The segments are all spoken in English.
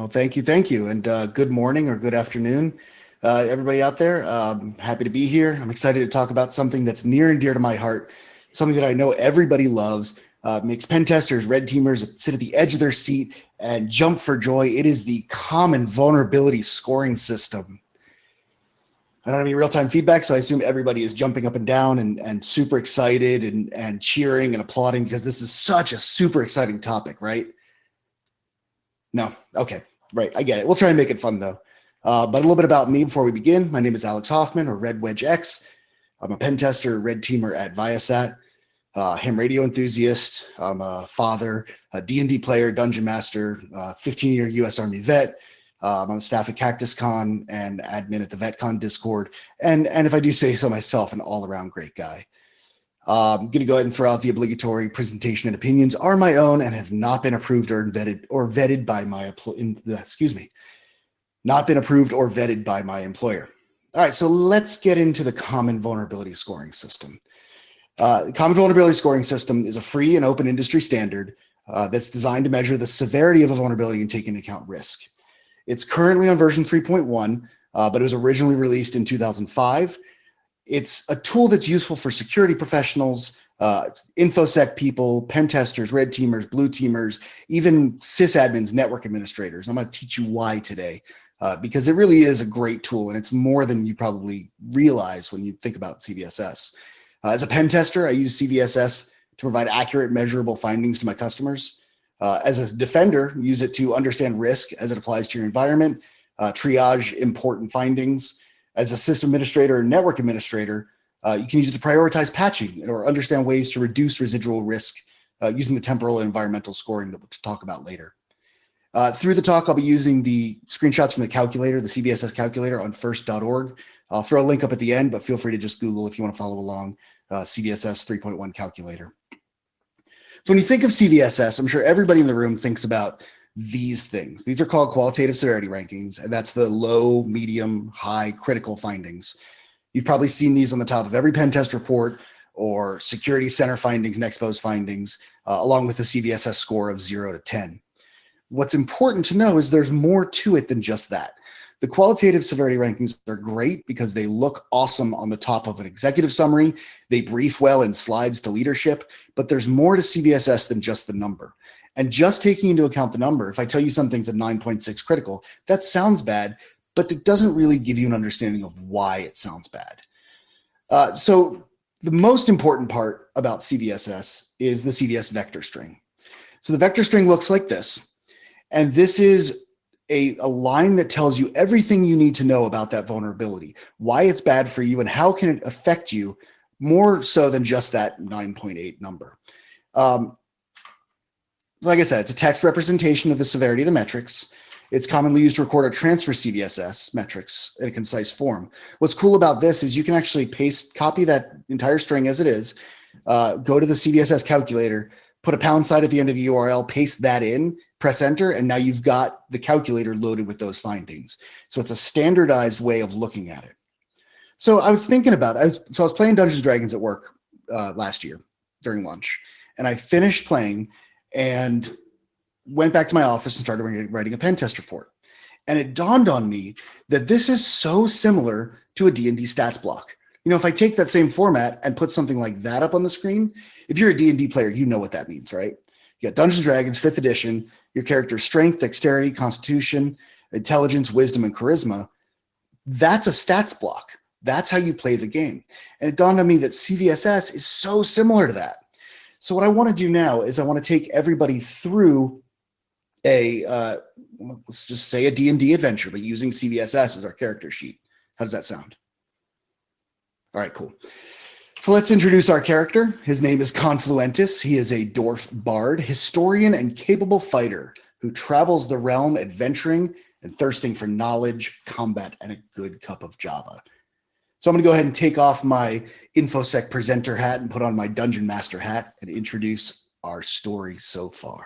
Oh, thank you, and good morning or good afternoon, everybody out there. Happy to be here. I'm excited to talk about something that's near and dear to my heart, something that I know everybody loves. Makes pen testers, red teamers sit at the edge of their seat and jump for joy. It is the common vulnerability scoring system. I don't have any real-time feedback, so I assume everybody is jumping up and down and super excited and cheering and applauding because this is such a super exciting topic, right? No, okay. Right, I get it. We'll try and make it fun though. But a little bit about me before we begin. My name is Alex Hoffman, or RedWedgeX. I'm a pen tester, red teamer at Viasat, ham radio enthusiast. I'm a father, a D&D player, dungeon master, 15-year U.S. Army vet. I'm on the staff at CactusCon and admin at the VetCon Discord. And if I do say so myself, an all-around great guy. I'm going to go ahead and throw out the obligatory presentation and opinions are my own and have not been approved or vetted by my not been approved or vetted by my employer. All right, so let's get into the common vulnerability scoring system. The common vulnerability scoring system is a free and open industry standard that's designed to measure the severity of a vulnerability and take into account risk. It's currently on version 3.1, but it was originally released in 2005. It's a tool that's useful for security professionals, InfoSec people, pen testers, red teamers, blue teamers, even sysadmins, network administrators. I'm going to teach you why today, because it really is a great tool, and it's more than you probably realize when you think about CVSS. As a pen tester, I use CVSS to provide accurate, measurable findings to my customers. As a defender, use it to understand risk as it applies to your environment, triage important findings. As a system administrator or network administrator, you can use it to prioritize patching or understand ways to reduce residual risk using the temporal and environmental scoring that we'll talk about later. Through the talk, I'll be using the screenshots from the calculator, the CVSS calculator on first.org. I'll throw a link up at the end, but feel free to just Google if you want to follow along, CVSS 3.1 calculator. So when you think of CVSS, I'm sure everybody in the room thinks about these things. These are called qualitative severity rankings, and that's the low, medium, high, critical findings. You've probably seen these on the top of every pen test report or security center findings and expose findings, along with the CVSS score of 0 to 10. What's important to know is there's more to it than just that. The qualitative severity rankings are great because they look awesome on the top of an executive summary. They brief well in slides to leadership, but there's more to CVSS than just the number. And just taking into account the number, if I tell you something's a 9.6 critical, that sounds bad, but it doesn't really give you an understanding of why it sounds bad. So the most important part about CVSS is the CVS vector string. So the vector string looks like this, and this is a line that tells you everything you need to know about that vulnerability, why it's bad for you, and how can it affect you more so than just that 9.8 number. Like I said, it's a text representation of the severity of the metrics. It's commonly used to record or transfer CVSS metrics in a concise form. What's cool about this is you can actually copy that entire string as it is, go to the CVSS calculator, put a pound sign at the end of the URL, paste that in, press enter, and now you've got the calculator loaded with those findings. So it's a standardized way of looking at it. So I was thinking about it. I was playing Dungeons & Dragons at work last year during lunch, and I finished playing and went back to my office and started writing a pen test report. And it dawned on me that this is so similar to a D&D stats block. You know, if I take that same format and put something like that up on the screen, if you're a D&D player, you know what that means, right? You got Dungeons & Dragons, 5th edition, your character's strength, dexterity, constitution, intelligence, wisdom, and charisma. That's a stats block. That's how you play the game. And it dawned on me that CVSS is so similar to that. So what I want to do now is I want to take everybody through let's just say a D&D adventure, but using CVSS as our character sheet. How does that sound? All right, cool. So let's introduce our character. His name is Confluentus. He is a dwarf bard, historian, and capable fighter who travels the realm adventuring and thirsting for knowledge, combat, and a good cup of Java. So I'm going to go ahead and take off my InfoSec presenter hat and put on my Dungeon Master hat and introduce our story so far.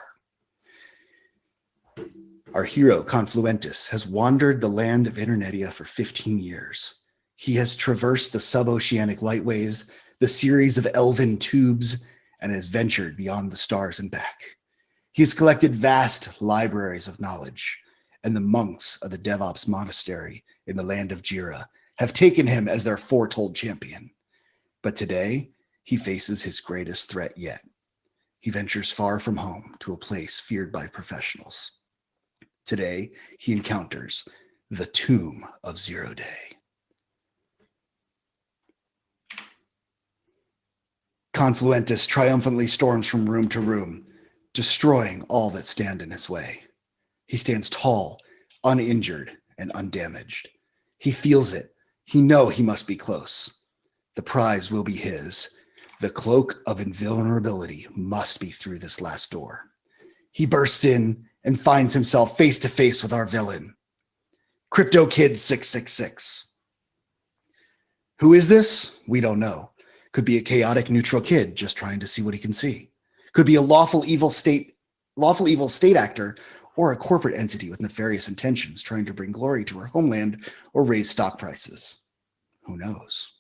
Our hero, Confluentus, has wandered the land of Internetia for 15 years. He has traversed the sub-oceanic lightways, the series of elven tubes, and has ventured beyond the stars and back. He has collected vast libraries of knowledge and the monks of the DevOps monastery in the land of Jira have taken him as their foretold champion. But today, he faces his greatest threat yet. He ventures far from home to a place feared by professionals. Today, he encounters the tomb of Zero Day. Confluentus triumphantly storms from room to room, destroying all that stand in his way. He stands tall, uninjured, and undamaged. He feels it. He knows he must be close. The prize will be his. The cloak of invulnerability must be through this last door. He bursts in and finds himself face to face with our villain, Crypto Kid 666. Who is this? We don't know. Could be a chaotic neutral kid just trying to see what he can see. Could be a lawful evil state actor, or a corporate entity with nefarious intentions trying to bring glory to her homeland or raise stock prices. Who knows?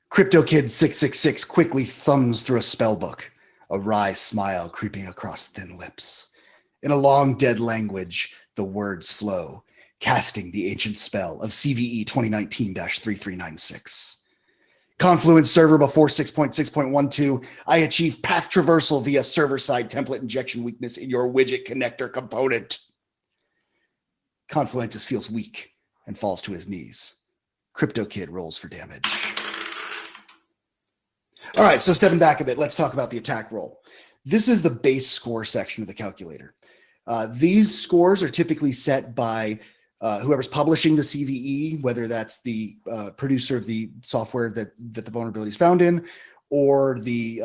Crypto Kid 666 quickly thumbs through a spell book, a wry smile creeping across thin lips. In a long dead language, the words flow, casting the ancient spell of CVE 2019-3396. Confluence server before 6.6.12, I achieve path traversal via server-side template injection weakness in your widget connector component. Confluentus feels weak and falls to his knees. Crypto Kid rolls for damage. All right, so stepping back a bit, let's talk about the attack roll. This is the base score section of the calculator. These scores are typically set by whoever's publishing the CVE, whether that's the producer of the software that the vulnerability is found in, or the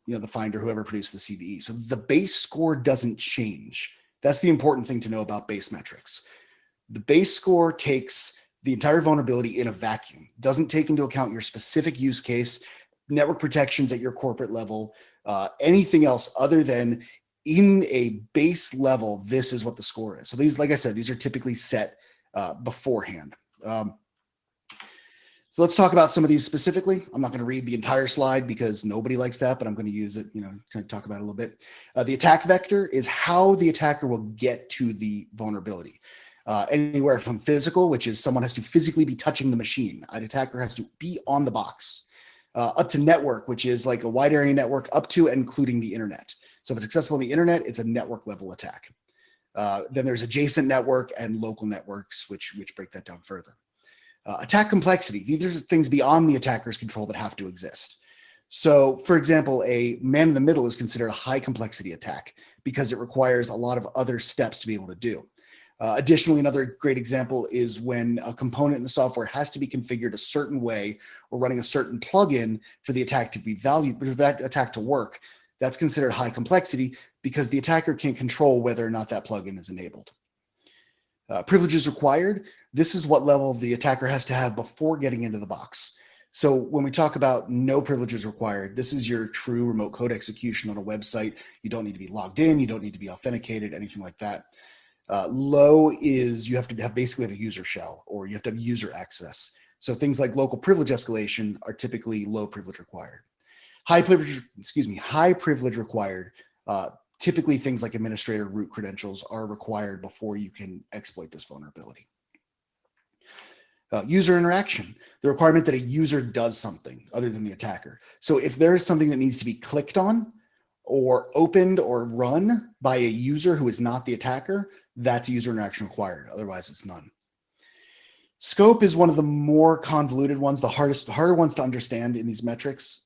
the finder, whoever produced the CVE. So the base score doesn't change. That's the important thing to know about base metrics. The base score takes the entire vulnerability in a vacuum, doesn't take into account your specific use case, network protections at your corporate level, anything else other than in a base level, this is what the score is. So these, like I said, these are typically set beforehand. So let's talk about some of these specifically. I'm not going to read the entire slide because nobody likes that, but I'm going to use it, to talk about it a little bit. The attack vector is how the attacker will get to the vulnerability. Anywhere from physical, which is someone has to physically be touching the machine. An attacker has to be on the box. Up to network, which is like a wide area network up to and including the internet. So if it's accessible on the internet, it's a network level attack. Then there's adjacent network and local networks, which break that down further. Attack complexity. These are things beyond the attacker's control that have to exist. So for example, a man in the middle is considered a high complexity attack because it requires a lot of other steps to be able to do. Additionally, another great example is when a component in the software has to be configured a certain way or running a certain plugin for the attack to be valued, for that attack to work. That's considered high complexity because the attacker can't control whether or not that plugin is enabled. Privileges required. This is what level the attacker has to have before getting into the box. So when we talk about no privileges required, this is your true remote code execution on a website. You don't need to be logged in. You don't need to be authenticated, anything like that. Low is you have to basically have a user shell or you have to have user access. So things like local privilege escalation are typically low privilege required. High privilege required. Typically things like administrator root credentials are required before you can exploit this vulnerability. User interaction, the requirement that a user does something other than the attacker. So if there is something that needs to be clicked on or opened or run by a user who is not the attacker, that's user interaction required. Otherwise, it's none. Scope is one of the more convoluted ones, the harder ones to understand in these metrics.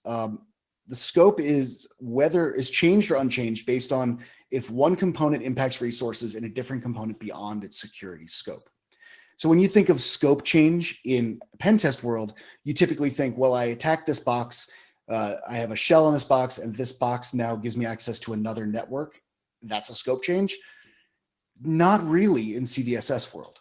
The scope is whether is changed or unchanged based on if one component impacts resources in a different component beyond its security scope. So when you think of scope change in a pen test world, you typically think, well, I attacked this box, I have a shell on this box, and this box now gives me access to another network. That's a scope change. Not really in CVSS world.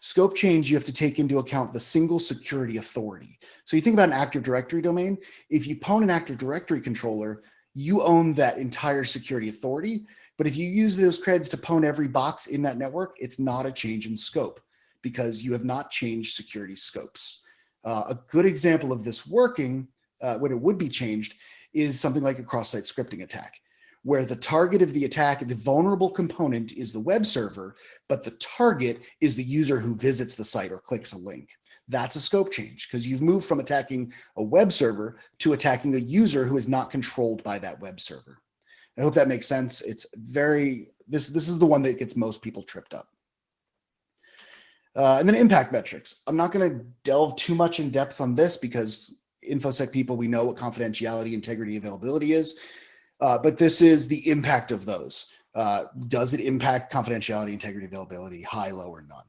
Scope change, you have to take into account the single security authority. So you think about an Active Directory domain. If you own an Active Directory controller, you own that entire security authority. But if you use those creds to pwn every box in that network, it's not a change in scope because you have not changed security scopes. A good example of this working when it would be changed is something like a cross-site scripting attack, where the target of the attack, the vulnerable component is the web server, but the target is the user who visits the site or clicks a link. That's a scope change because you've moved from attacking a web server to attacking a user who is not controlled by that web server. I hope that makes sense. It's this is the one that gets most people tripped up. And then impact metrics. I'm not going to delve too much in depth on this because InfoSec people, we know what confidentiality, integrity, availability is. But this is the impact of those. Does it impact confidentiality, integrity, availability, high, low, or none?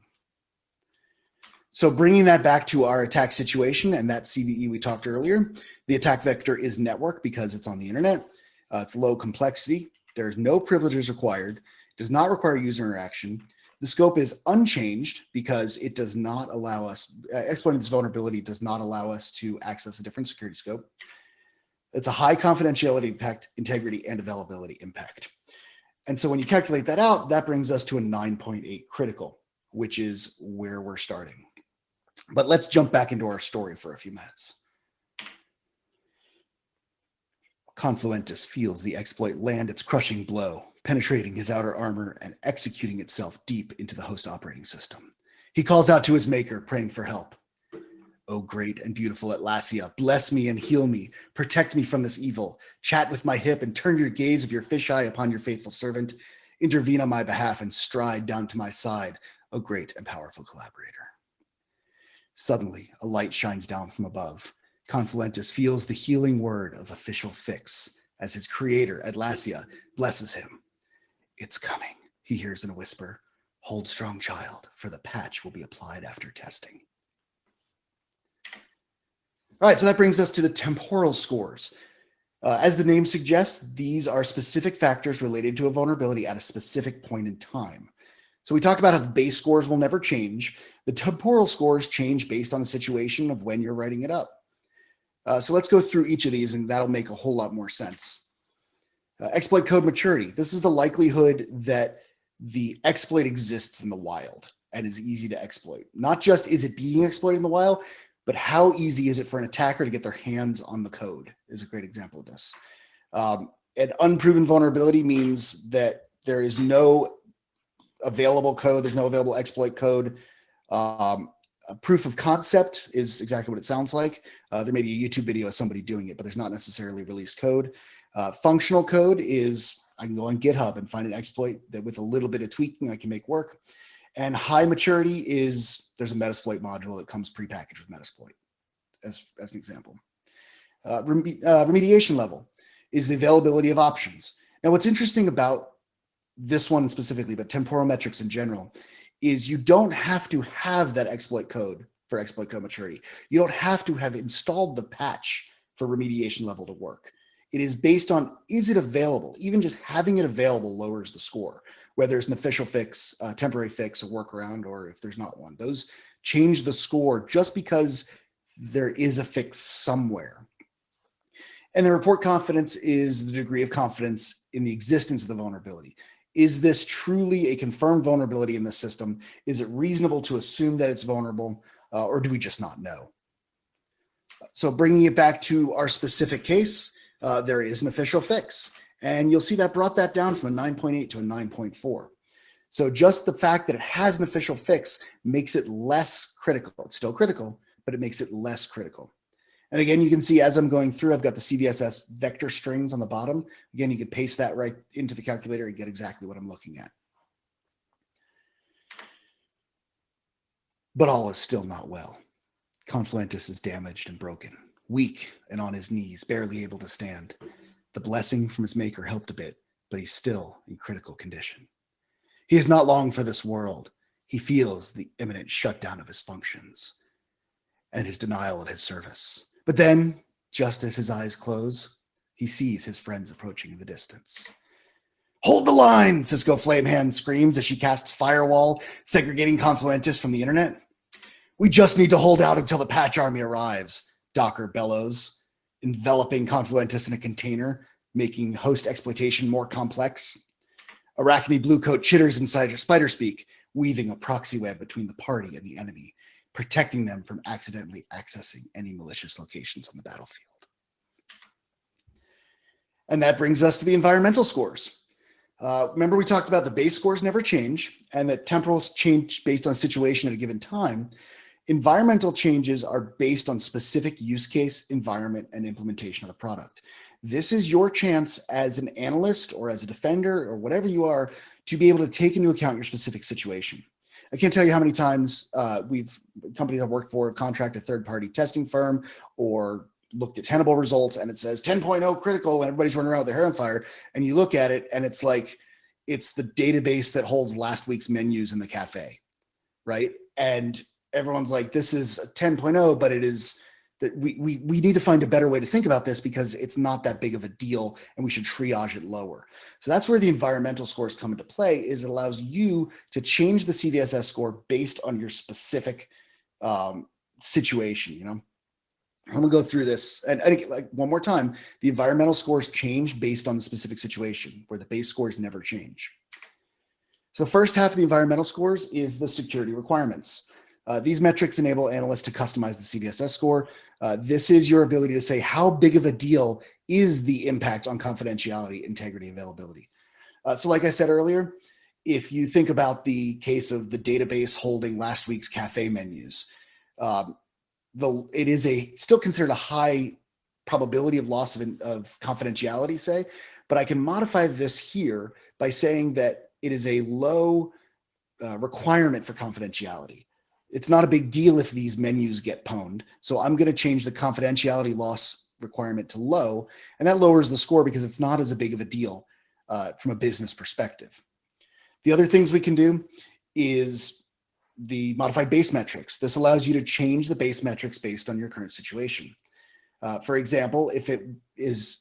So bringing that back to our attack situation and that CVE we talked earlier, the attack vector is network because it's on the internet. It's low complexity. There's no privileges required. Does not require user interaction. The scope is unchanged because it does not allow us, exploiting this vulnerability does not allow us to access a different security scope. It's a high confidentiality impact, integrity, and availability impact. And so when you calculate that out, that brings us to a 9.8 critical, which is where we're starting. But let's jump back into our story for a few minutes. Confluentus feels the exploit land its crushing blow, penetrating his outer armor and executing itself deep into the host operating system. He calls out to his maker, praying for help. O great and beautiful Atlasia, bless me and heal me, protect me from this evil, chat with my hip and turn your gaze of your fisheye upon your faithful servant, intervene on my behalf and stride down to my side, O great and powerful collaborator. Suddenly, a light shines down from above. Confluentus feels the healing word of official fix as his creator, Atlasia, blesses him. It's coming, he hears in a whisper. Hold strong, child, for the patch will be applied after testing. All right, so that brings us to the temporal scores. As the name suggests, these are specific factors related to a vulnerability at a specific point in time. So we talked about how the base scores will never change. The temporal scores change based on the situation of when you're writing it up. So let's go through each of these and that'll make a whole lot more sense. Exploit code maturity. This is the likelihood that the exploit exists in the wild and is easy to exploit. Not just is it being exploited in the wild, but how easy is it for an attacker to get their hands on the code is a great example of this. An unproven vulnerability means that there is no available code, there's no available exploit code. A proof of concept is exactly what it sounds like. There may be a YouTube video of somebody doing it, but there's not necessarily released code. Functional code is, I can go on GitHub and find an exploit that with a little bit of tweaking I can make work. And high maturity is, there's a Metasploit module that comes prepackaged with Metasploit, as an example. Remediation level is the availability of options. Now, what's interesting about this one specifically, but temporal metrics in general, is you don't have to have that exploit code for exploit code maturity. You don't have to have installed the patch for remediation level to work. It is based on, is it available? Even just having it available lowers the score, whether it's an official fix, a temporary fix, a workaround, or if there's not one. Those change the score just because there is a fix somewhere. And the report confidence is the degree of confidence in the existence of the vulnerability. Is this truly a confirmed vulnerability in the system? Is it reasonable to assume that it's vulnerable, or do we just not know? So bringing it back to our specific case, there is an official fix. And you'll see that brought that down from a 9.8 to a 9.4. So just the fact that it has an official fix makes it less critical. It's still critical, but it makes it less critical. And again, you can see as I'm going through, I've got the CVSS vector strings on the bottom. Again, you can paste that right into the calculator and get exactly what I'm looking at. But all is still not well. Confluentus is damaged and broken, weak and on his knees, barely able to stand. The blessing from his maker helped a bit, but he's still in critical condition. He is not long for this world. He feels the imminent shutdown of his functions and his denial of his service. But then, just as his eyes close, he sees his friends approaching in the distance. Hold the line, Cisco Flamehand screams as she casts Firewall, segregating Confluentus from the internet. We just need to hold out until the patch army arrives, Docker bellows, enveloping Confluentus in a container, making host exploitation more complex. Arachne Bluecoat chitters inside her spider speak, weaving a proxy web between the party and the enemy, protecting them from accidentally accessing any malicious locations on the battlefield. And that brings us to the environmental scores. Remember, we talked about the base scores never change and that temporals change based on situation at a given time. Environmental changes are based on specific use case, environment, and implementation of the product. This is your chance as an analyst or as a defender or whatever you are to be able to take into account your specific situation. I can't tell you how many times companies I've worked for have contracted a third-party testing firm or looked at Tenable results and it says 10.0 critical and everybody's running around with their hair on fire. And you look at it and it's like, it's the database that holds last week's menus in the cafe, right? And everyone's like, this is a 10.0, but it is that we need to find a better way to think about this because it's not that big of a deal and we should triage it lower. So that's where the environmental scores come into play, is it allows you to change the CVSS score based on your specific situation, you know? I'm gonna go through this and like one more time, the environmental scores change based on the specific situation where the base scores never change. So the first half of the environmental scores is the security requirements. These metrics enable analysts to customize the CVSS score. This is your ability to say how big of a deal is the impact on confidentiality, integrity, availability. So like I said earlier, if you think about the case of the database holding last week's cafe menus, it is still considered a high probability of loss of confidentiality, say, but I can modify this here by saying that it is a low requirement for confidentiality. It's not a big deal if these menus get pwned. So I'm going to change the confidentiality loss requirement to low, and that lowers the score because it's not as big of a deal from a business perspective. The other things we can do is the modified base metrics. This allows you to change the base metrics based on your current situation. For example, if it is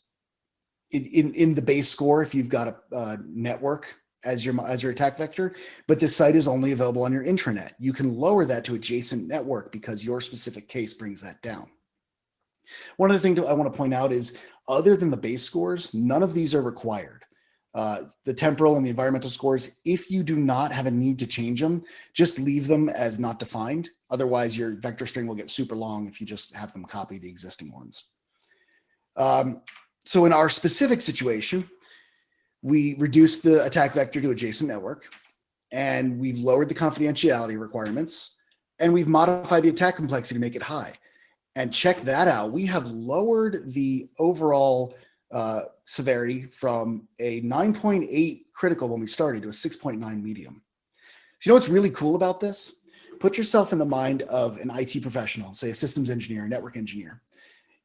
in the base score, if you've got a network as your attack vector, but this site is only available on your intranet, you can lower that to adjacent network because your specific case brings that down. One other thing I want to point out is, other than the base scores, none of these are required. The temporal and the environmental scores, if you do not have a need to change them, just leave them as not defined. Otherwise, your vector string will get super long if you just have them copy the existing ones. So in our specific situation, we reduced the attack vector to adjacent network, and we've lowered the confidentiality requirements, and we've modified the attack complexity to make it high. And check that out. We have lowered the overall severity from a 9.8 critical when we started to a 6.9 medium. So you know what's really cool about this? Put yourself in the mind of an IT professional, say a systems engineer, network engineer.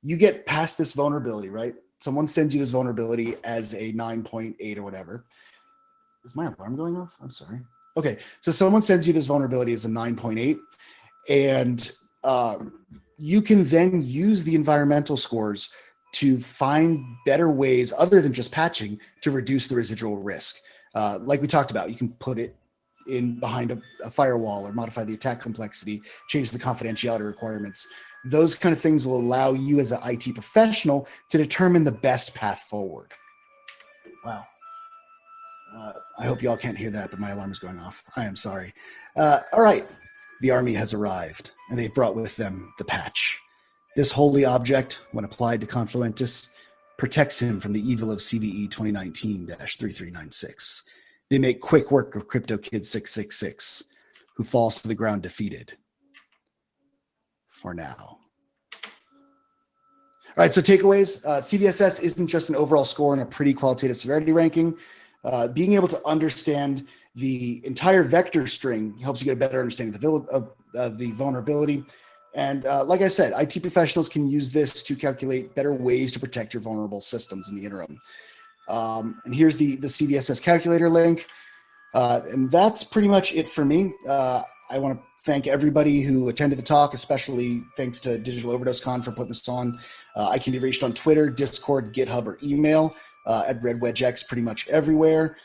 You get past this vulnerability, right? Someone sends you this vulnerability as a 9.8 or whatever. Is my alarm going off? I'm sorry. Okay, so someone sends you this vulnerability as a 9.8, and you can then use the environmental scores to find better ways other than just patching to reduce the residual risk. Like we talked about, you can put it in behind a firewall or modify the attack complexity, change the confidentiality requirements. Those kind of things will allow you as an IT professional to determine the best path forward. Wow. I hope y'all can't hear that, but my alarm is going off. I am sorry. All right. The army has arrived, and they've brought with them the patch. This holy object, when applied to Confluentus, protects him from the evil of CVE 2019-3396. They make quick work of Crypto Kid 666, who falls to the ground defeated. For now. All right, so takeaways. CVSS isn't just an overall score and a pretty qualitative severity ranking. Being able to understand the entire vector string helps you get a better understanding of the vulnerability. And like I said, IT professionals can use this to calculate better ways to protect your vulnerable systems in the interim. And here's the CVSS calculator link. And that's pretty much it for me. I want to thank everybody who attended the talk, especially thanks to Digital Overdose Con for putting this on. I can be reached on Twitter, Discord, GitHub, or email at RedWedgeX pretty much everywhere.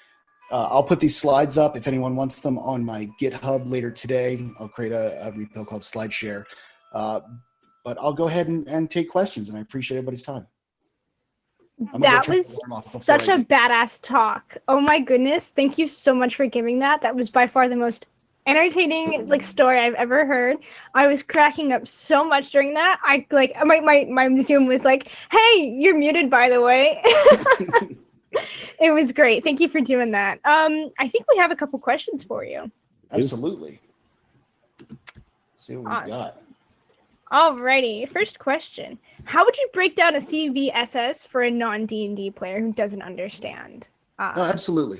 I'll put these slides up if anyone wants them on my GitHub later today. I'll create a repo called SlideShare. But I'll go ahead and take questions, and I appreciate everybody's time. That was such a badass talk. Oh my goodness. Thank you so much for giving that. That was by far the most entertaining like story I've ever heard. I was cracking up so much during that. I like my Zoom was like, "Hey, you're muted, by the way." It was great. Thank you for doing that. I think we have a couple questions for you. Absolutely. Let's see what we've got. Alrighty, first question. How would you break down a CVSS for a non-D&D player who doesn't understand? Oh, absolutely.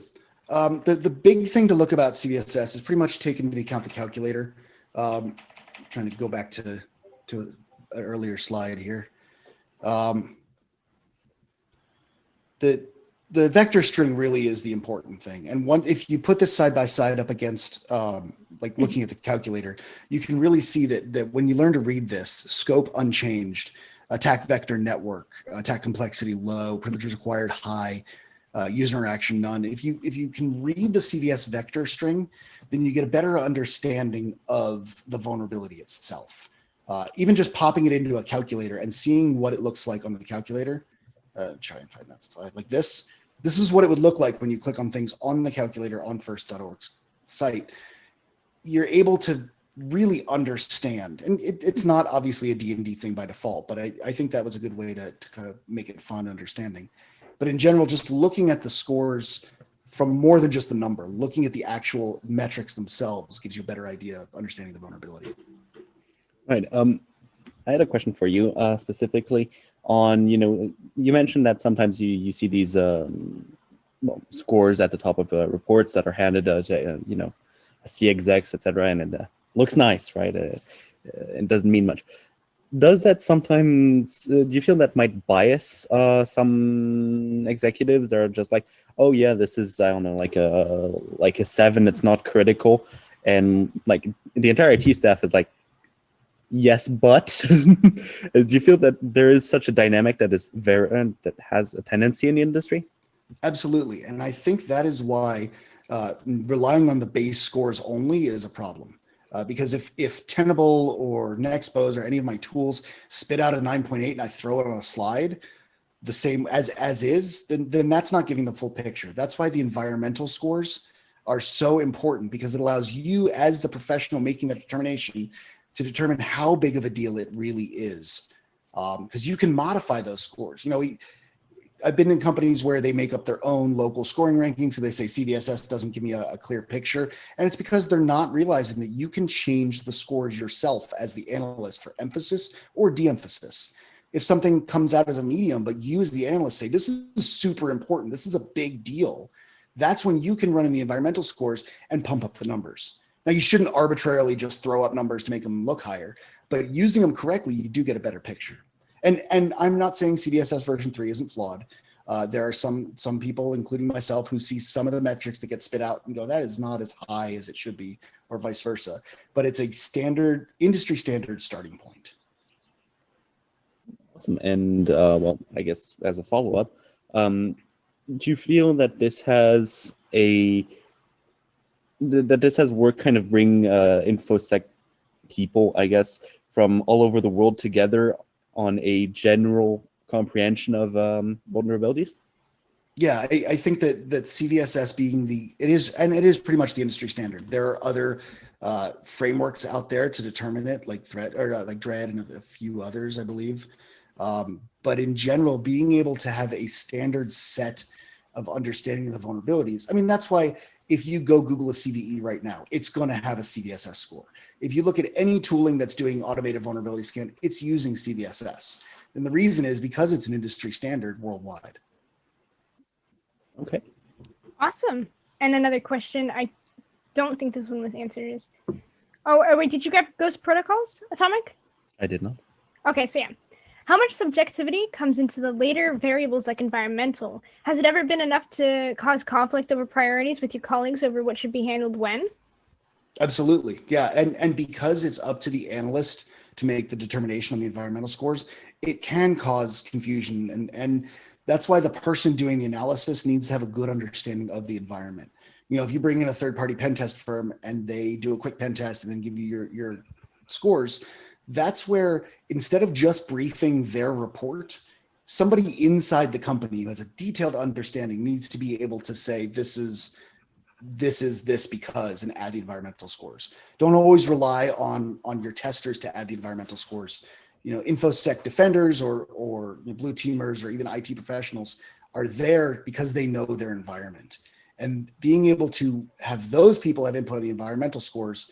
The big thing to look about CVSS is pretty much taking into account the calculator. Trying to go back to an earlier slide here. The vector string really is the important thing. And if you put this side by side up against like looking at the calculator, you can really see that when you learn to read this, scope unchanged, attack vector network, attack complexity low, privileges required high, user interaction none. If you can read the CVS vector string, then you get a better understanding of the vulnerability itself. Even just popping it into a calculator and seeing what it looks like on the calculator. Try and find that slide like this. This is what it would look like when you click on things on the calculator on first.org's site. You're able to really understand, and it's not obviously a D&D thing by default, but I think that was a good way to kind of make it fun understanding. But in general, just looking at the scores from more than just the number, looking at the actual metrics themselves gives you a better idea of understanding the vulnerability. Right. I had a question for you specifically on, you mentioned that sometimes you see these scores at the top of reports that are handed to, CXX, etc., and it looks nice, right? It doesn't mean much. Does that sometimes, do you feel that might bias some executives that are just like, oh yeah, this is, I don't know, like a 7, it's not critical, and like the entire IT staff is like, yes, but do you feel that there is such a dynamic that is that has a tendency in the industry? Absolutely, and I think that is why relying on the base scores only is a problem. Because if Tenable or Nexpose or any of my tools spit out a 9.8 and I throw it on a slide, the same as is, then that's not giving the full picture. That's why the environmental scores are so important, because it allows you as the professional making that determination to determine how big of a deal it really is. Because you can modify those scores. I've been in companies where they make up their own local scoring rankings. So they say CVSS doesn't give me a clear picture. And it's because they're not realizing that you can change the scores yourself as the analyst for emphasis or de-emphasis. If something comes out as a medium, but you as the analyst say, this is super important, this is a big deal, that's when you can run in the environmental scores and pump up the numbers. Now, you shouldn't arbitrarily just throw up numbers to make them look higher, but using them correctly, you do get a better picture. And I'm not saying CVSS version 3 isn't flawed. There are some people, including myself, who see some of the metrics that get spit out and go, that is not as high as it should be, or vice versa. But it's a standard, industry standard starting point. Awesome. And well, I guess as a follow-up, do you feel that this has worked kind of bring InfoSec people, I guess, from all over the world together on a general comprehension of vulnerabilities? Yeah, I think that CVSS being it is pretty much the industry standard. There are other frameworks out there to determine it, like Dread and a few others, I believe. But in general, being able to have a standard set of understanding of the vulnerabilities. I mean, that's why if you go Google a CVE right now, it's going to have a CVSS score. If you look at any tooling that's doing automated vulnerability scan, it's using CVSS. And the reason is because it's an industry standard worldwide. Okay. Awesome. And another question, I don't think this one was answered, is, wait, did you get Ghost Protocols, Atomic? I did not. Okay, so yeah. How much subjectivity comes into the later variables like environmental? Has it ever been enough to cause conflict over priorities with your colleagues over what should be handled when? Absolutely. Yeah. And because it's up to the analyst to make the determination on the environmental scores, it can cause confusion. And that's why the person doing the analysis needs to have a good understanding of the environment. If you bring in a third-party pen test firm and they do a quick pen test and then give you your scores, that's where instead of just briefing their report, somebody inside the company who has a detailed understanding needs to be able to say, this is this is this because, and add the environmental scores. Don't always rely on your testers to add the environmental scores. InfoSec defenders or blue teamers or even IT professionals are there because they know their environment. And being able to have those people have input on the environmental scores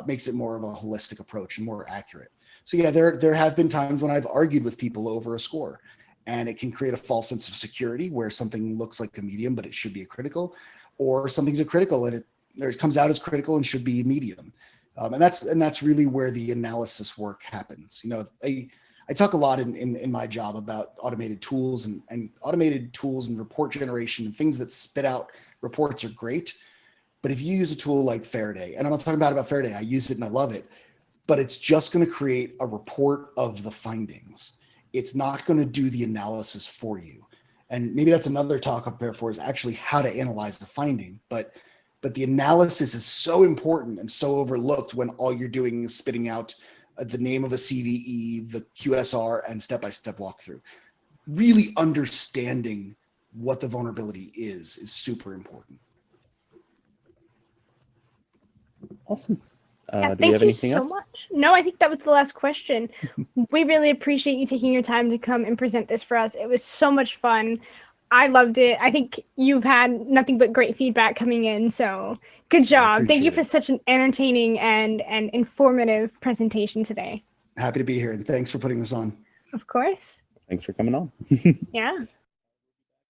makes it more of a holistic approach and more accurate. So yeah, there have been times when I've argued with people over a score, and it can create a false sense of security where something looks like a medium, but it should be a critical, or something's a critical and it comes out as critical and should be medium. And that's really where the analysis work happens. I talk a lot in my job about automated tools and automated tools and report generation and things that spit out reports are great. But if you use a tool like Faraday, and I'm not talking about Faraday, I use it and I love it, but it's just going to create a report of the findings. It's not going to do the analysis for you. And maybe that's another talk up there for is actually how to analyze the finding. But the analysis is so important and so overlooked when all you're doing is spitting out the name of a CVE, the QSR, and step-by-step walkthrough. Really understanding what the vulnerability is super important. Awesome. Yeah, do we have anything else? Thank you so much. No, I think that was the last question. We really appreciate you taking your time to come and present this for us. It was so much fun. I loved it. I think you've had nothing but great feedback coming in. So good job. Thank you for such an entertaining and informative presentation today. Happy to be here, and thanks for putting this on. Of course. Thanks for coming on. Yeah.